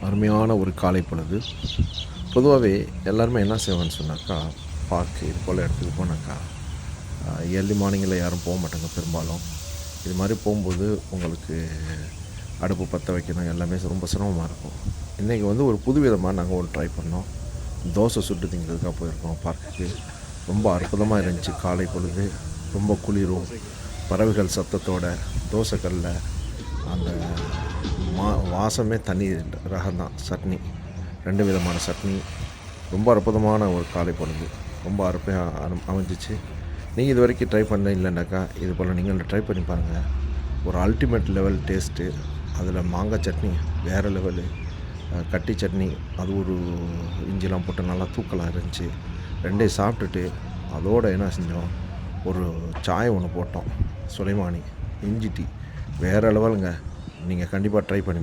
அருமையான ஒரு காலை பொழுது. பொதுவாகவே எல்லாருமே என்ன செய்வாங்கன்னு சொன்னாக்கா, பார்க்கு இது போல் இடத்துக்கு போனாக்கா, ஏர்லி மார்னிங்கில் யாரும் போக மாட்டாங்க பெரும்பாலும். இது மாதிரி போகும்போது உங்களுக்கு அடுப்பு பற்ற வைக்கணும், எல்லாமே ரொம்ப சிரமமாக இருக்கும். இன்றைக்கி ஒரு புது விதமாக நாங்கள் ஒரு ட்ரை பண்ணோம். தோசை சுட்டு திங்கிறதுக்காக போயிருக்கோம் பார்க்குக்கு. ரொம்ப அற்புதமாக இருந்துச்சு காலை பொழுது. ரொம்ப குளிரும், பறவைகள் சத்தத்தோட தோசைக்கல்ல அந்த வாசமே தனி ரகம்தான். சட்னி, 2 விதமான சட்னி, ரொம்ப அற்புதமான ஒரு காலை பொழுது. ரொம்ப அருமையாக அமைஞ்சிச்சு. நீங்கள் இது வரைக்கும் ட்ரை பண்ண இல்லைனாக்கா இது போல் நீங்கள் ட்ரை பண்ணி பாருங்கள். ஒரு அல்டிமேட் லெவல் டேஸ்ட்டு. அதில் மாங்காய் சட்னி வேறு லெவலு, கட்டி சட்னி அது ஒரு இஞ்சிலாம் போட்டு நல்லா தூக்கலாக இருந்துச்சு. 2 சாப்பிட்டுட்டு அதோடு என்ன செஞ்சோம், ஒரு சாய் ஒன்று போட்டோம். சுலைமானி இஞ்சி டீ வேறு லெவலுங்க. நீங்கள் கண்டிப்பாக ட்ரை பண்ணி